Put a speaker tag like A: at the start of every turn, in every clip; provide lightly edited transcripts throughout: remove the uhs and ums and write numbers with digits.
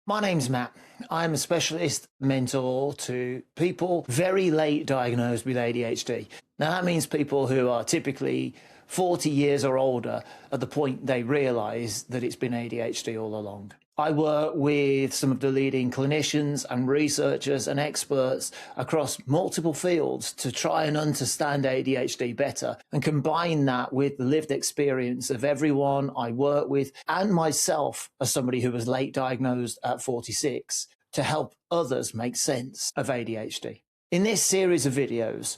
A: My name's Matt. I'm a specialist mentor to people very late diagnosed with ADHD. Now, that means people who are typically 40 years or older at the point they realize that it's been ADHD all along. I work with some of the leading clinicians and researchers and experts across multiple fields to try and understand ADHD better and combine that with the lived experience of everyone I work with and myself as somebody who was late diagnosed at 46 to help others make sense of ADHD. In this series of videos,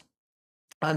A: I'm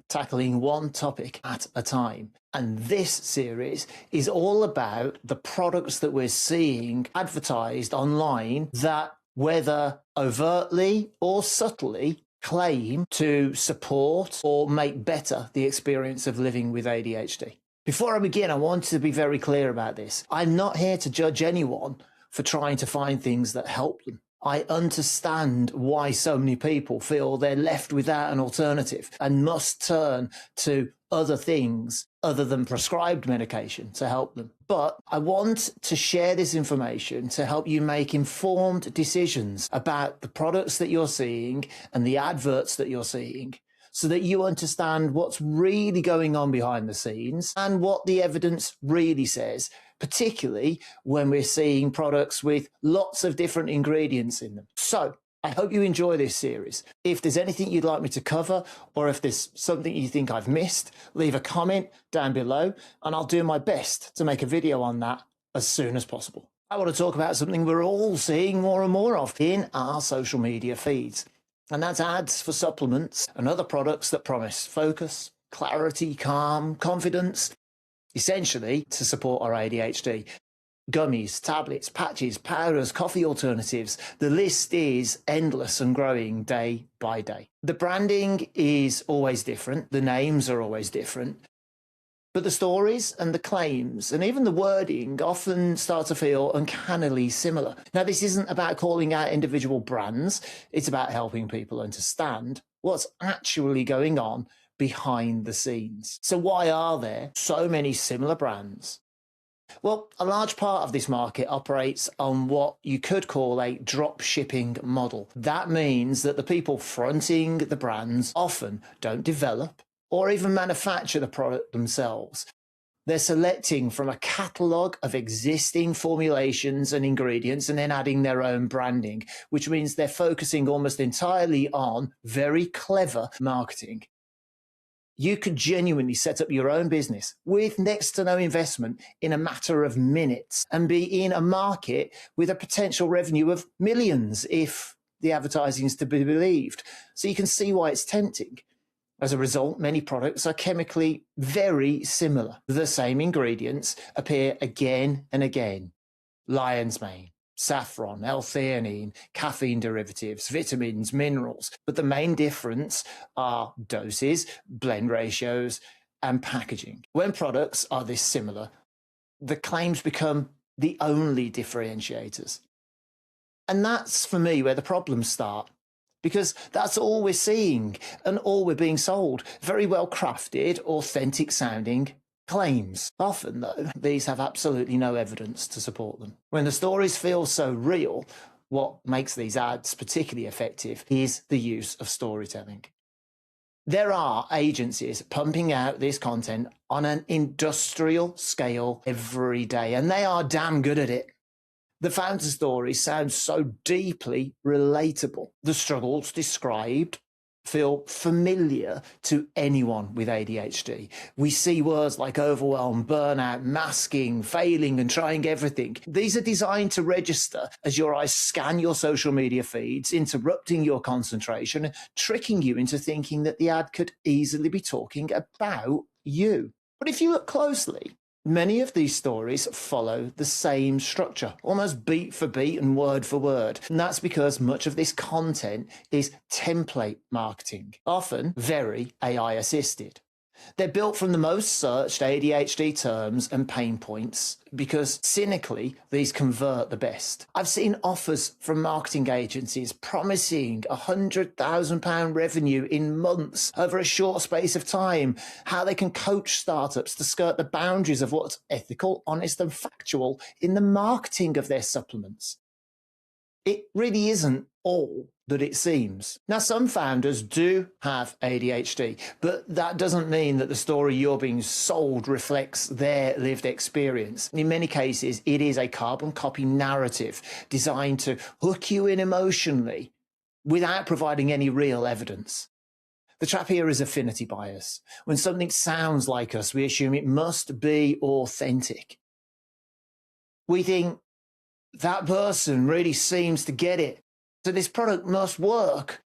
A: tackling one topic at a time. And this series is all about the products that we're seeing advertised online that, whether overtly or subtly, claim to support or make better the experience of living with ADHD. Before I begin, I want to be very clear about this. I'm not here to judge anyone for trying to find things that help them. I understand why so many people feel they're left without an alternative and must turn to other things other than prescribed medication to help them. But I want to share this information to help you make informed decisions about the products that you're seeing and the adverts that you're seeing, so that you understand what's really going on behind the scenes and what the evidence really says, particularly when we're seeing products with lots of different ingredients in them. So I hope you enjoy this series. If there's anything you'd like me to cover, or if there's something you think I've missed, leave a comment down below and I'll do my best to make a video on that as soon as possible. I want to talk about something we're all seeing more and more of in our social media feeds. And that's ads for supplements and other products that promise focus, clarity, calm, confidence, essentially to support our ADHD. Gummies, tablets, patches, powders, coffee alternatives. The list is endless and growing day by day. The branding is always different. The names are always different. But the stories and the claims and even the wording often start to feel uncannily similar. Now, this isn't about calling out individual brands. It's about helping people understand what's actually going on behind the scenes. So why are there so many similar brands? Well, a large part of this market operates on what you could call a drop shipping model. That means that the people fronting the brands often don't develop or even manufacture the product themselves. They're selecting from a catalogue of existing formulations and ingredients and then adding their own branding, which means they're focusing almost entirely on very clever marketing. You could genuinely set up your own business with next to no investment in a matter of minutes and be in a market with a potential revenue of millions if the advertising is to be believed. So you can see why it's tempting. As a result, many products are chemically very similar. The same ingredients appear again and again. Lion's mane, saffron, L-theanine, caffeine derivatives, vitamins, minerals. But the main difference are doses, blend ratios, and packaging. When products are this similar, the claims become the only differentiators. And that's, for me, where the problems start. Because that's all we're seeing and all we're being sold. Very well crafted, authentic sounding claims. Often, though, these have absolutely no evidence to support them. When the stories feel so real, what makes these ads particularly effective is the use of storytelling. There are agencies pumping out this content on an industrial scale every day, and they are damn good at it. The founder story sounds so deeply relatable. The struggles described feel familiar to anyone with ADHD. We see words like overwhelm, burnout, masking, failing, and trying everything. These are designed to register as your eyes scan your social media feeds, interrupting your concentration, tricking you into thinking that the ad could easily be talking about you. But if you look closely, many of these stories follow the same structure, almost beat for beat and word for word. And that's because much of this content is template marketing, often very AI assisted. They're built from the most searched ADHD terms and pain points because cynically, these convert the best. I've seen offers from marketing agencies promising £100,000 revenue in months over a short space of time, how they can coach startups to skirt the boundaries of what's ethical, honest and factual in the marketing of their supplements. It really isn't all that it seems. Now, some founders do have ADHD, but that doesn't mean that the story you're being sold reflects their lived experience. In many cases, it is a carbon copy narrative designed to hook you in emotionally without providing any real evidence. The trap here is affinity bias. When something sounds like us, we assume it must be authentic. We think that person really seems to get it, so this product must work.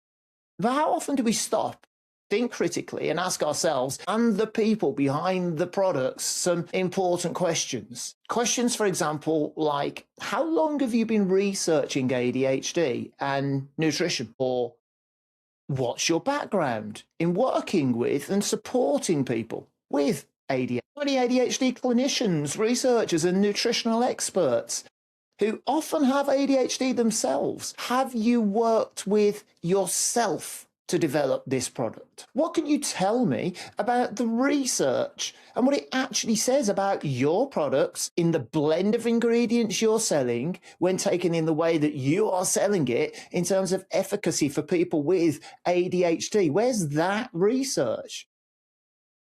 A: But how often do we stop, think critically, and ask ourselves and the people behind the products some important questions? Questions, for example, like, how long have you been researching ADHD and nutrition? Or, what's your background in working with and supporting people with ADHD? How many ADHD clinicians, researchers, and nutritional experts who often have ADHD themselves have you worked with yourself to develop this product? What can you tell me about the research and what it actually says about your products in the blend of ingredients you're selling when taken in the way that you are selling it in terms of efficacy for people with ADHD? Where's that research?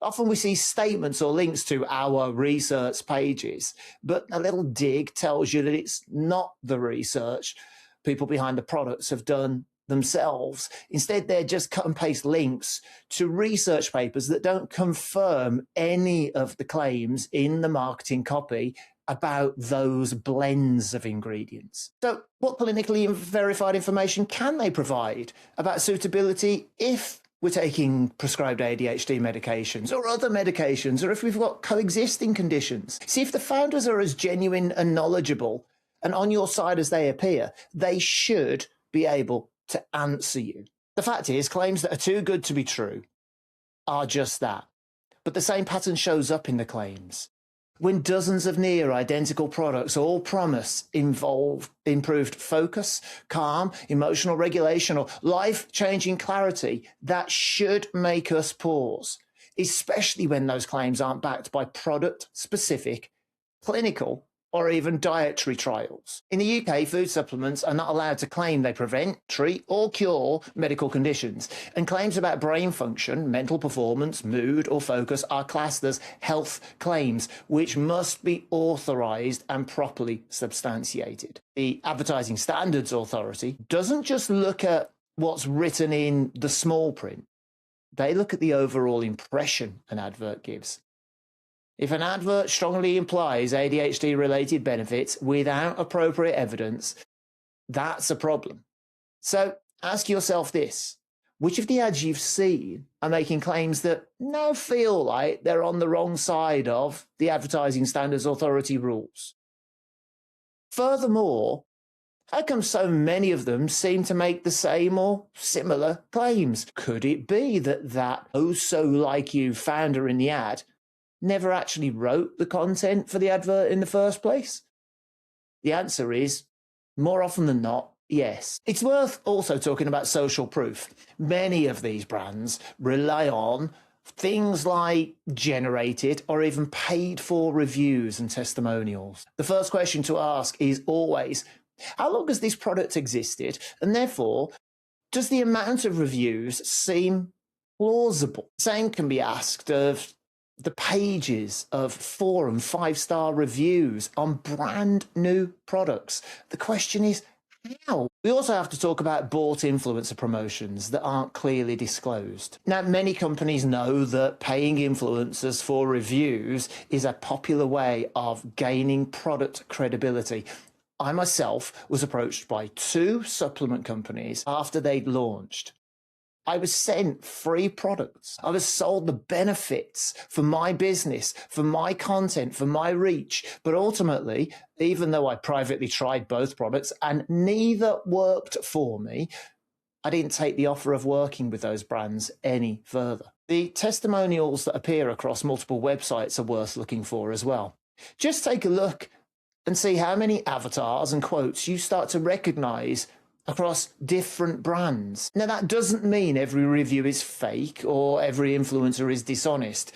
A: Often we see statements or links to our research pages, but a little dig tells you that it's not the research people behind the products have done themselves. Instead, they're just cut and paste links to research papers that don't confirm any of the claims in the marketing copy about those blends of ingredients. So what clinically verified information can they provide about suitability if we're taking prescribed ADHD medications or other medications, or if we've got coexisting conditions? See, if the founders are as genuine and knowledgeable and on your side as they appear, they should be able to answer you. The fact is, claims that are too good to be true are just that. But the same pattern shows up in the claims. When dozens of near identical products all promise improved focus, calm, emotional regulation, or life-changing clarity, that should make us pause, especially when those claims aren't backed by product-specific, clinical, or even dietary trials. In the UK, food supplements are not allowed to claim they prevent, treat, or cure medical conditions, and claims about brain function, mental performance, mood, or focus are classed as health claims, which must be authorised and properly substantiated. The Advertising Standards Authority doesn't just look at what's written in the small print. They look at the overall impression an advert gives. If an advert strongly implies ADHD-related benefits without appropriate evidence, that's a problem. So ask yourself this: which of the ads you've seen are making claims that now feel like they're on the wrong side of the Advertising Standards Authority rules? Furthermore, how come so many of them seem to make the same or similar claims? Could it be that oh-so-like-you founder in the ad never actually wrote the content for the advert in the first place? The answer is, more often than not, yes. It's worth also talking about social proof. Many of these brands rely on things like generated or even paid for reviews and testimonials. The first question to ask is always, how long has this product existed? And therefore, does the amount of reviews seem plausible? Same can be asked of the pages of 4- and 5-star reviews on brand new products. The question is, how? We also have to talk about bought influencer promotions that aren't clearly disclosed. Now, many companies know that paying influencers for reviews is a popular way of gaining product credibility. I myself was approached by 2 supplement companies after they'd launched. I was sent free products. I was sold the benefits for my business, for my content, for my reach. But ultimately, even though I privately tried both products and neither worked for me, I didn't take the offer of working with those brands any further. The testimonials that appear across multiple websites are worth looking for as well. Just take a look and see how many avatars and quotes you start to recognize across different brands. Now, that doesn't mean every review is fake or every influencer is dishonest.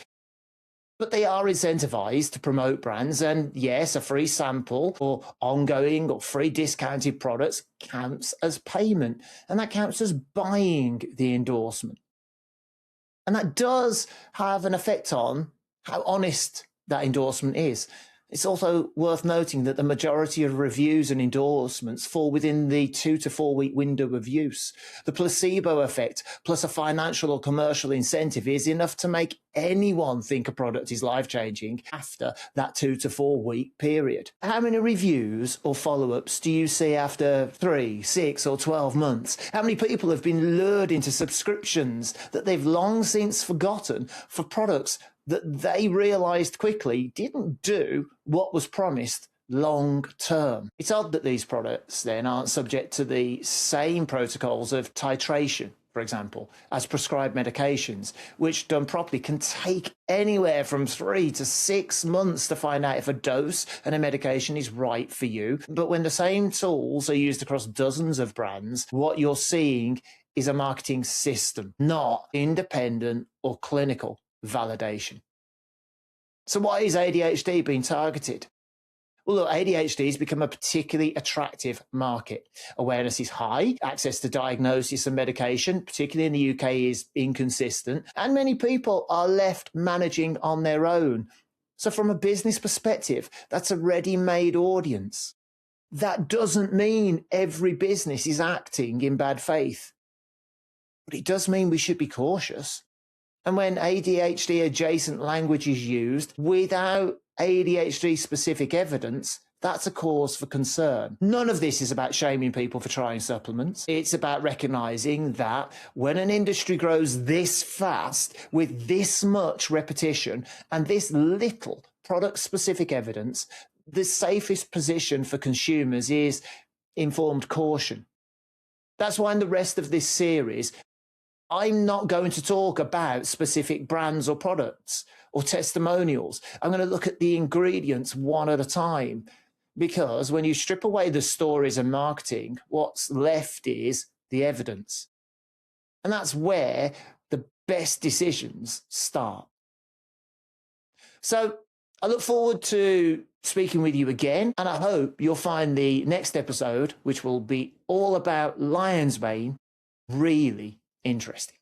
A: But they are incentivized to promote brands. And yes, a free sample or ongoing or free discounted products counts as payment. And that counts as buying the endorsement. And that does have an effect on how honest that endorsement is. It's also worth noting that the majority of reviews and endorsements fall within the 2 to 4 week window of use. The placebo effect plus a financial or commercial incentive is enough to make anyone think a product is life-changing after that 2 to 4 week period. How many reviews or follow-ups do you see after 3, 6 or 12 months? How many people have been lured into subscriptions that they've long since forgotten for products that they realized quickly didn't do what was promised long term? It's odd that these products then aren't subject to the same protocols of titration, for example, as prescribed medications, which done properly can take anywhere from 3 to 6 months to find out if a dose and a medication is right for you. But when the same tools are used across dozens of brands, what you're seeing is a marketing system, not independent or clinical validation. So why is ADHD being targeted? Well, look, ADHD has become a particularly attractive market. Awareness is high, access to diagnosis and medication, particularly in the UK, is inconsistent, and many people are left managing on their own. So from a business perspective, that's a ready-made audience. That doesn't mean every business is acting in bad faith, but it does mean we should be cautious. And when ADHD adjacent language is used without ADHD specific evidence, that's a cause for concern. None of this is about shaming people for trying supplements. It's about recognizing that when an industry grows this fast with this much repetition and this little product specific evidence, the safest position for consumers is informed caution. That's why in the rest of this series, I'm not going to talk about specific brands or products or testimonials. I'm going to look at the ingredients one at a time, because when you strip away the stories and marketing, what's left is the evidence. And that's where the best decisions start. So I look forward to speaking with you again, and I hope you'll find the next episode, which will be all about lion's mane, really interesting.